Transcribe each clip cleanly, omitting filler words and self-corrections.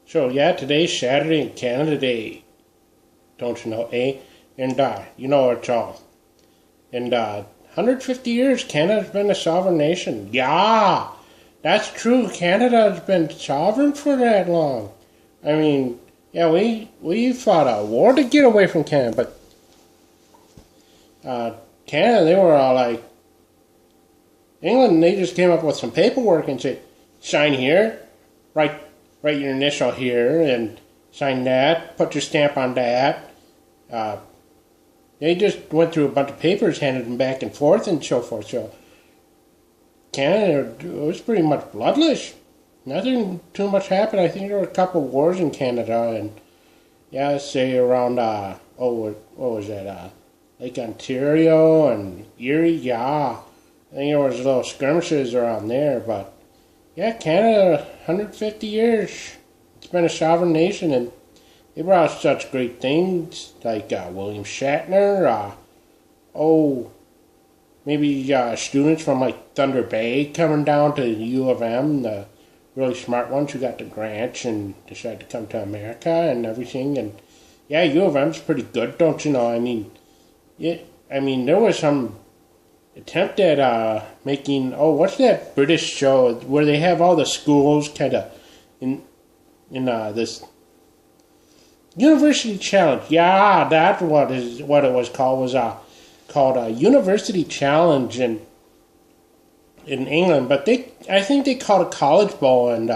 So yeah, today's Saturday in Canada Day. Don't you know, eh? And you know it's all. And 150 years, Canada's been a sovereign nation. Yeah, that's true. Canada has been sovereign for that long. I mean, yeah, we fought a war to get away from Canada, but Canada, they were all like, England, they just came up with some paperwork and said, sign here, write your initial here, and sign that, put your stamp on that. They just went through a bunch of papers, handed them back and forth, and so forth. So Canada, it was pretty much bloodless. Nothing too much happened. I think there were a couple of wars in Canada, and yeah, say around what was that? Lake Ontario and Erie. Yeah, I think there was little skirmishes around there, but yeah, Canada, 150 years. It's been a sovereign nation, and they brought such great things like William Shatner. Maybe students from like Thunder Bay coming down to U of M, the really smart ones who got the grants and decided to come to America and everything. And yeah, U of M's pretty good, don't you know? I mean, there was some attempt at making, what's that British show where they have all the schools kind of in this University Challenge. Yeah, that's what it was called. Was called a University Challenge in England, but I think they called it College Bowl, and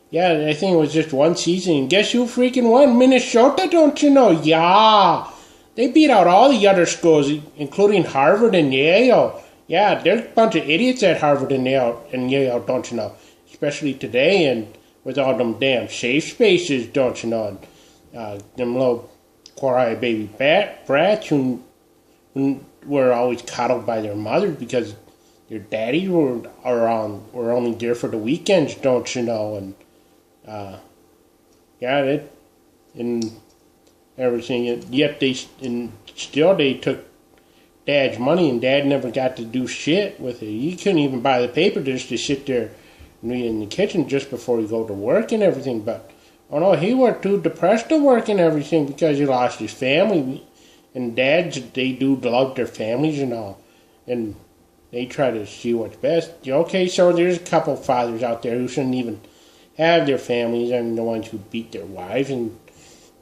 yeah, I think it was just one season. And guess who freaking won? Minnesota, don't you know? Yeah. They beat out all the other schools, including Harvard and Yale. Yeah, there's a bunch of idiots at Harvard and Yale, don't you know? Especially today, and with all them damn safe spaces, don't you know? And them little quarry baby brats who were always coddled by their mothers because their daddies were only there for the weekends, don't you know? And everything. Yet they took Dad's money, and Dad never got to do shit with it. He couldn't even buy the paper just to sit there and read in the kitchen just before he go to work and everything. But he was too depressed to work and everything because he lost his family. And dads, they do love their families and all, and they try to see what's best. Okay, so there's a couple fathers out there who shouldn't even have their families. I mean, the ones who beat their wives and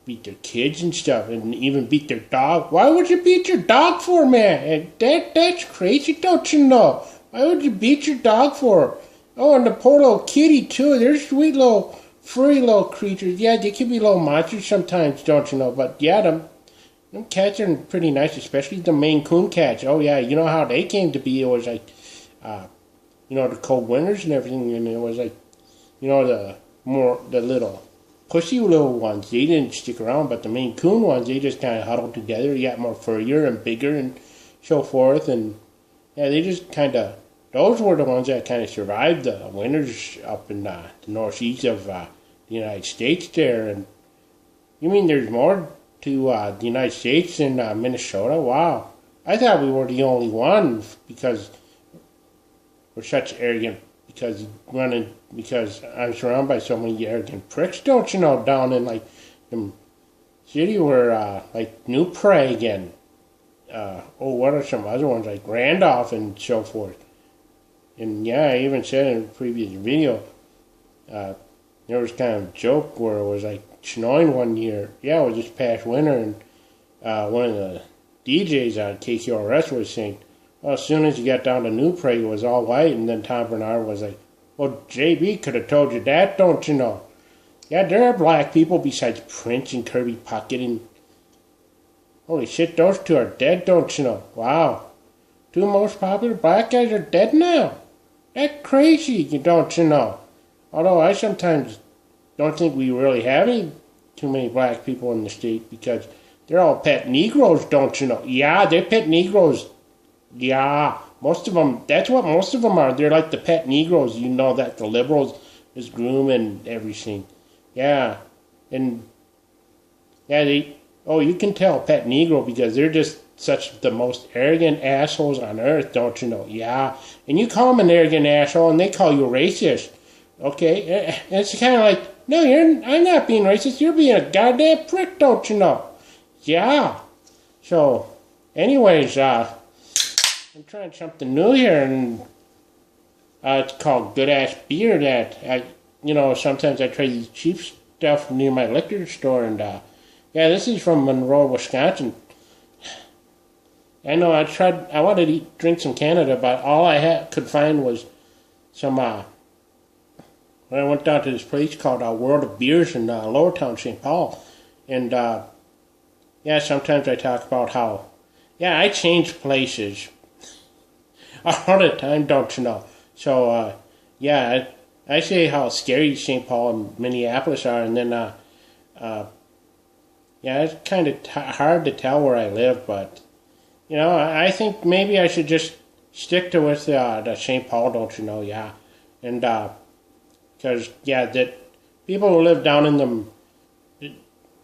beat their kids and stuff, and even beat their dog. Why would you beat your dog for, man? That's crazy, don't you know? Why would you beat your dog for? Oh, and the poor little kitty, too. They're sweet little, furry little creatures. Yeah, they can be little monsters sometimes, don't you know? But yeah, them cats are pretty nice, especially the Maine Coon cats. Oh, yeah, you know how they came to be? It was like, the cold winters and everything, and it was like, the little pushy little ones, they didn't stick around, but the Maine Coon ones, they just kind of huddled together. They got more furrier and bigger and so forth, and yeah, they just kind of, those were the ones that kind of survived the winters up in the northeast of the United States there. And you mean there's more to the United States than Minnesota? Wow. I thought we were the only one because we're such arrogant, because I'm surrounded by so many arrogant pricks, don't you know, down in like the city where like New Prague and what are some other ones like Randolph and so forth. And yeah, I even said in a previous video, there was kind of a joke where it was like snowing one year. Yeah, it was this past winter, and one of the DJs on KQRS was saying, well, as soon as you got down to New Prague, it was all white, and then Tom Bernard was like, well, JB could have told you that, don't you know? Yeah, there are black people besides Prince and Kirby Puckett, and holy shit, those two are dead, don't you know? Wow. Two most popular black guys are dead now. That's crazy, don't you know? Although I sometimes don't think we really have too many black people in the state because they're all pet Negroes, don't you know? Yeah, they're pet Negroes. Yeah, most of them, that's what most of them are. They're like the pet Negroes, that the liberals is grooming everything. Yeah, and yeah, you can tell pet Negro because they're just such the most arrogant assholes on earth, don't you know? Yeah, and you call them an arrogant asshole and they call you a racist. Okay, it's kind of like No, I'm not being racist. You're being a goddamn prick, don't you know? Yeah. So, anyways, I'm trying something new here, and it's called Good Ass Beer. That sometimes I try these cheap stuff near my liquor store, and this is from Monroe, Wisconsin. I know I wanted to drink some Canada, but all I could find was some, I went down to this place called World of Beers in Lower Town, St. Paul. And, sometimes I talk about how, I change places all the time, don't you know? So, I say how scary St. Paul and Minneapolis are, and then, it's kind of hard to tell where I live, but, I think maybe I should just stick to with the St. Paul, don't you know, and, because, that people who live down in them,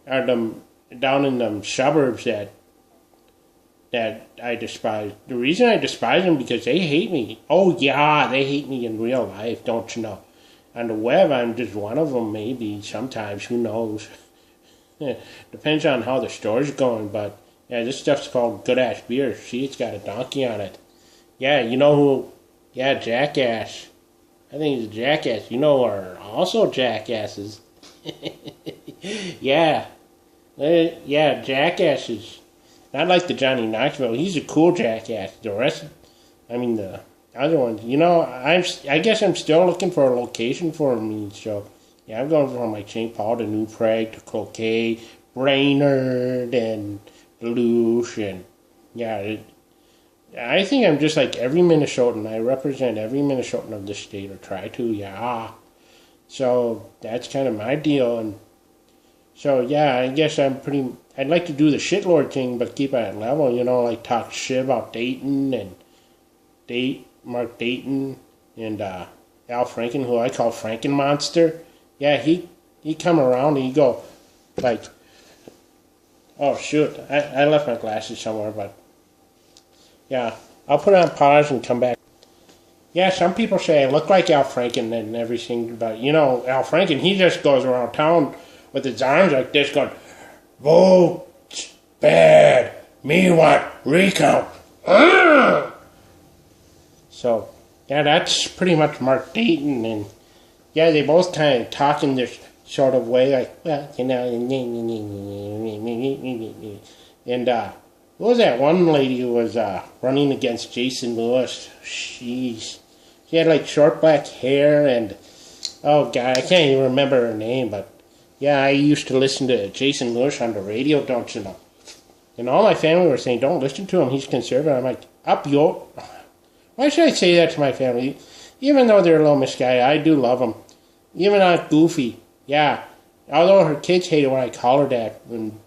down in them suburbs that I despise. The reason I despise them because they hate me. Oh, yeah, they hate me in real life, don't you know? On the web, I'm just one of them, maybe, sometimes, who knows? Depends on how the store's going, but, this stuff's called Good Ass Beer. See, it's got a donkey on it. Yeah, you know who? Yeah, Jackass. I think he's a jackass. You know, are also jackasses. Jackass is not like the Johnny Knoxville. He's a cool jackass. The rest, the other ones, I guess I'm still looking for a location for me. So, I'm going from like St. Paul to New Prague to Cloquet, Brainerd, and Duluth, and I think I'm just like every Minnesotan. I represent every Minnesotan of this state, or try to, So that's kind of my deal, and so I guess I'd like to do the shitlord thing, but keep it at level, like talk shit about Dayton and Mark Dayton and Al Franken, who I call Franken Monster. Yeah, he come around and he go like, oh shoot, I left my glasses somewhere, but I'll put it on pause and come back. Yeah, some people say I look like Al Franken and everything, but Al Franken, he just goes around town with his arms like this going, vote bad, me want recount. So, that's pretty much Mark Dayton, and they both kind of talk in this sort of way, like, well, and what was that one lady who was running against Jason Lewis? She's She had like short black hair and, oh God, I can't even remember her name, but yeah, I used to listen to Jason Lewis on the radio, don't you know? And all my family were saying, don't listen to him, he's conservative. I'm like, up yo. Why should I say that to my family? Even though they're a little misguided, I do love them. Even Aunt Goofy, yeah. Although her kids hate it when I call her that. And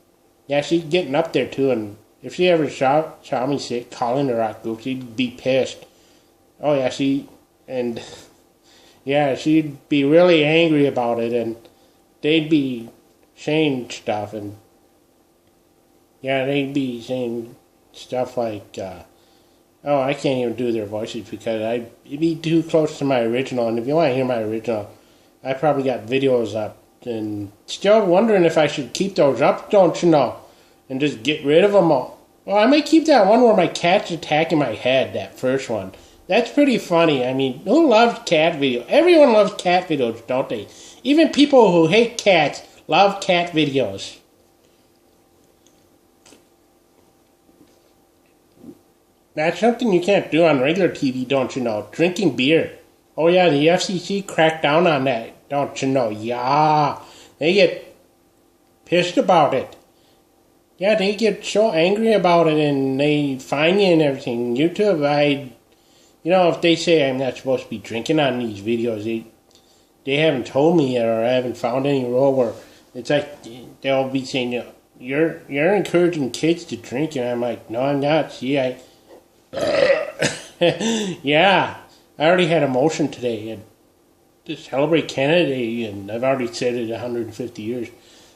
yeah, she's getting up there too. And if she ever saw me calling her Aunt Goofy, she'd be pissed. Oh yeah, she'd be really angry about it. And they'd be saying stuff. And yeah, they'd be saying stuff like, I can't even do their voices because it'd be too close to my original. And if you want to hear my original, I probably got videos up. And still wondering if I should keep those up, don't you know? And just get rid of them all. Well, I might keep that one where my cat's attacking my head, that first one. That's pretty funny. I mean, who loves cat videos? Everyone loves cat videos, don't they? Even people who hate cats love cat videos. That's something you can't do on regular TV, don't you know? Drinking beer. Oh yeah, the FCC cracked down on that, don't you know? Yeah, they get pissed about it. Yeah, they get so angry about it and they fine you and everything. YouTube, if they say I'm not supposed to be drinking on these videos, they haven't told me yet, or I haven't found any rule where it's like they'll be saying, you're encouraging kids to drink, and I'm like, no, I'm not. See, yeah, I already had a motion today and to celebrate Canada Day, and I've already said it 150 years.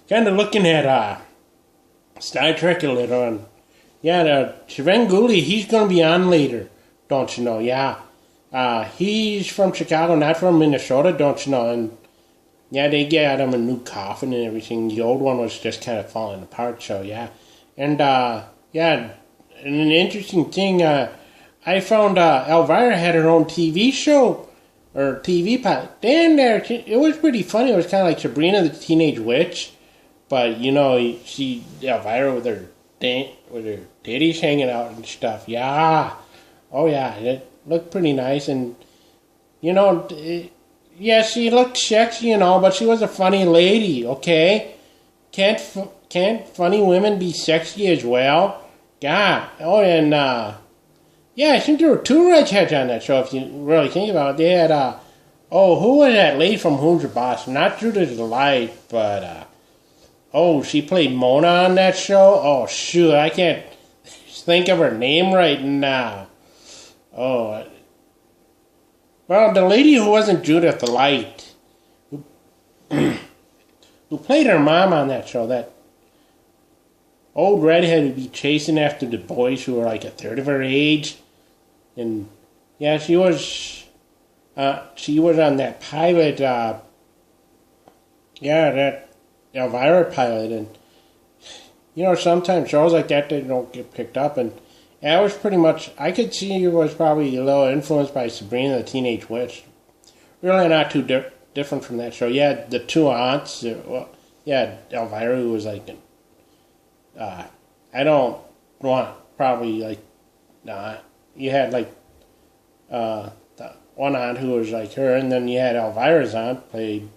Kind of looking at Star Trek a little, and yeah, Sven he's going to be on later, don't you know? Yeah, he's from Chicago, not from Minnesota, don't you know? And Yeah, they got him a new coffin and everything. The old one was just kind of falling apart, so yeah. And, yeah, and an interesting thing, I found Elvira had her own TV show, or TV pilot. Dan there, it was pretty funny. It was kind of like Sabrina the Teenage Witch, but, you know, she, Elvira with her titties hanging out and stuff. Yeah. Oh, yeah, it looked pretty nice, and, you know, yeah, she looked sexy and all, but she was a funny lady, okay? Can't funny women be sexy as well? God. Oh, and, yeah, I think there were two redheads on that show, if you really think about it. They had, who was that lady from Who's Your Boss? Not Judith Light, but, she played Mona on that show? Oh, shoot, I can't think of her name right now. Oh, well, the lady who wasn't Judith Light, who played her mom on that show, that old redhead who'd be chasing after the boys who were like a third of her age. And yeah, she was on that pilot, that Elvira pilot. And, you know, sometimes shows like that, they don't get picked up. And yeah, it was pretty much, I could see it was probably a little influenced by Sabrina the Teenage Witch. Really not too different from that show. Yeah, the two aunts, Elvira, who was like, I don't want, probably like, you had like, the one aunt who was like her, and then you had Elvira's aunt, played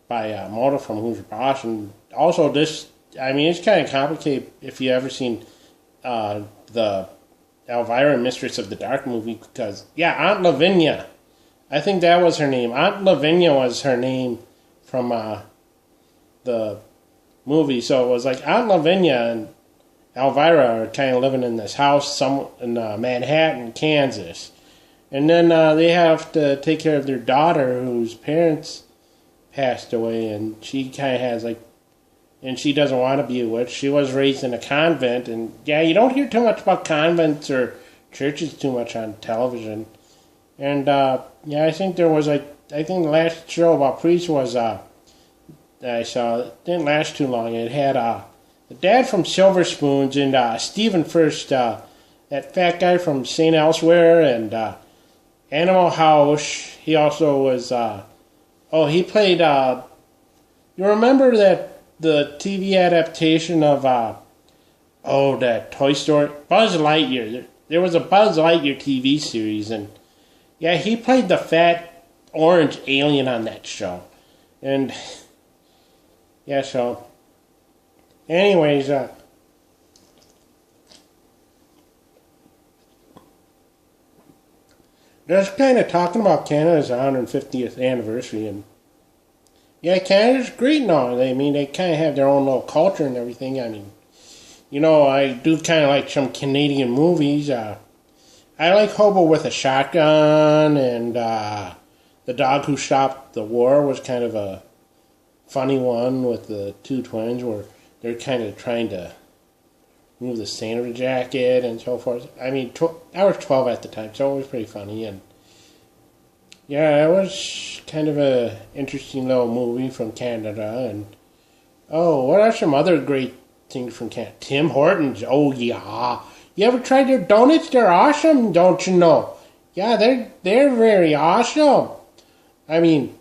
by Mona from Who's Your Boss. And also this, I mean, it's kind of complicated if you ever seen the Elvira Mistress of the Dark movie, because, yeah, Aunt Lavinia, I think that was her name. Aunt Lavinia was her name from the movie. So it was like Aunt Lavinia and Elvira are kind of living in this house in Manhattan, Kansas. And then they have to take care of their daughter whose parents passed away, and she kind of has like, and she doesn't want to be a witch. She was raised in a convent, and yeah, you don't hear too much about convents or churches too much on television. And yeah, I think there was the last show about priests was that I saw, it didn't last too long. It had the dad from Silver Spoons and Stephen First, that fat guy from St. Elsewhere, and Animal House. He also was, he played, you remember that the TV adaptation of, that Toy Story? Buzz Lightyear. There was a Buzz Lightyear TV series, and yeah, he played the fat orange alien on that show. And, yeah, so, anyways, just kind of talking about Canada's 150th anniversary, and yeah, Canada's great now. I mean, they kind of have their own little culture and everything. I mean, you know, I do kind of like some Canadian movies. I like Hobo with a Shotgun, and The Dog Who Stopped the War was kind of a funny one with the two twins where they're kind of trying to move the Santa jacket and so forth. I mean, I was 12 at the time, so it was pretty funny. And yeah, it was kind of a interesting little movie from Canada. And what are some other great things from Canada? Tim Hortons. Oh yeah, you ever tried their donuts? They're awesome, don't you know? Yeah, they're very awesome. I mean,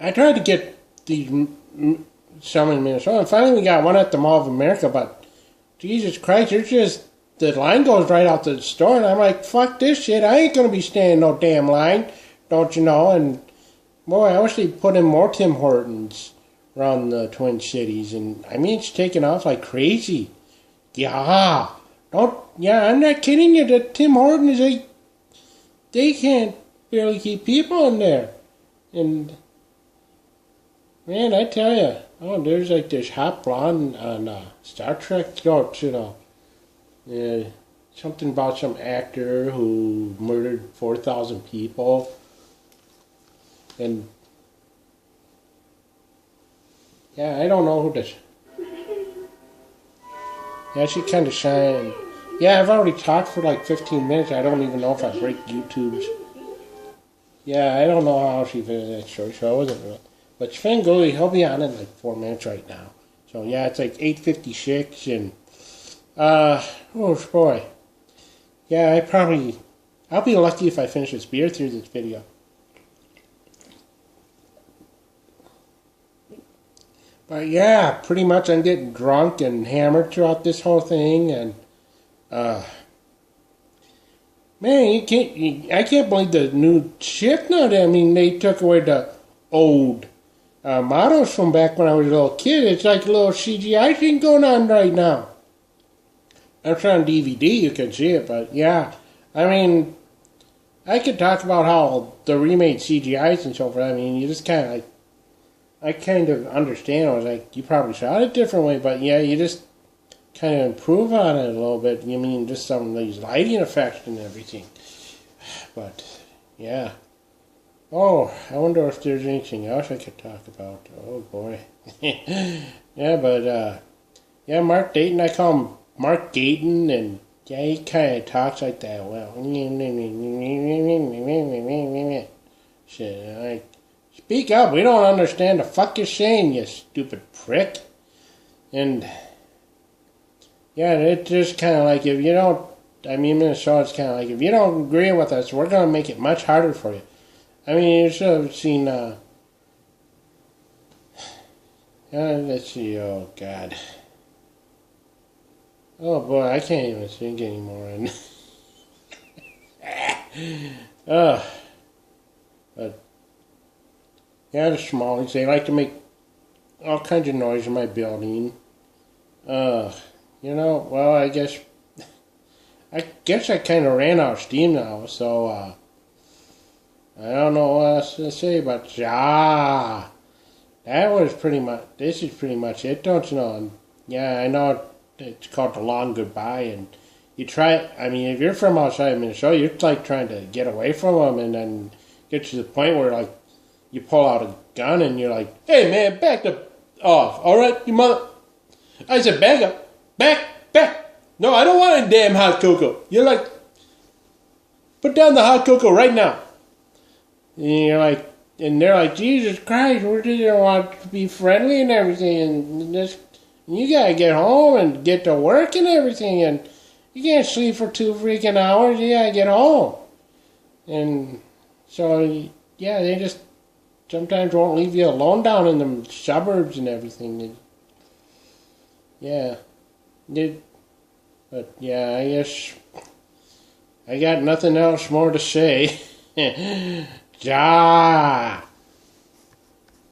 I tried to get these some in Minnesota, and finally we got one at the Mall of America. But Jesus Christ, the line goes right out the store, and I'm like, fuck this shit, I ain't gonna be standing no damn line, don't you know? And boy, I wish they put in more Tim Hortons around the Twin Cities, and I mean, it's taking off like crazy. Yeah, I'm not kidding you, the Tim Hortons, they can't barely keep people in there. And man, I tell you, there's like this hot blonde on Star Trek, you know. Yeah, something about some actor who murdered 4,000 people. And yeah, I don't know who this. Yeah, she kind of shined. Yeah, I've already talked for like 15 minutes. I don't even know if I break YouTube's. Yeah, I don't know how she finished that short show. I wasn't real. But Sven Gooley, he'll be on in like 4 minutes right now. So yeah, it's like 8:56 and oh boy. Yeah, I'll be lucky if I finish this beer through this video. But yeah, pretty much I'm getting drunk and hammered throughout this whole thing, and man, I can't believe the new shit now. I mean, they took away the old models from back when I was a little kid. It's like a little CGI thing going on right now. I'm trying DVD, you can see it, but yeah, I mean, I could talk about how the remade CGIs and so forth. I mean, you just kind of like, I kind of understand. I was like, you probably shot it differently, but yeah, you just kind of improve on it a little bit. You mean just some of these lighting effects and everything. But yeah. Oh, I wonder if there's anything else I could talk about. Oh boy. Yeah, but yeah, Mark Dayton, I call him Mark Gayton, and yeah, he kind of talks like that. Well, shit, like, speak up. We don't understand the fuck you're saying, you stupid prick. And yeah, it's just kind of like, if you don't, I mean, Minnesota's kind of like, if you don't agree with us, we're going to make it much harder for you. I mean, you should have seen, let's see, oh God. Oh boy, I can't even think anymore. But yeah, the Smallies, they like to make all kinds of noise in my building. You know, well, I guess I kind of ran out of steam now, so I don't know what else to say, but yeah, that was pretty much. This is pretty much it, don't you know? And yeah, I know it's called the long goodbye, and you try. I mean, if you're from outside Minnesota, you're like trying to get away from them, and then get to the point where like you pull out a gun and you're like, "Hey man, back off, all right, you mother." I said, "Back up, back." No, I don't want a damn hot cocoa. You're like, put down the hot cocoa right now. And you're like, and they're like, Jesus Christ, we just want to be friendly and everything, and just, you gotta get home and get to work and everything, and you can't sleep for 2 freaking hours, you gotta get home. And so, yeah, they just sometimes won't leave you alone down in the suburbs and everything. Yeah. But yeah, I guess I got nothing else more to say. Ja.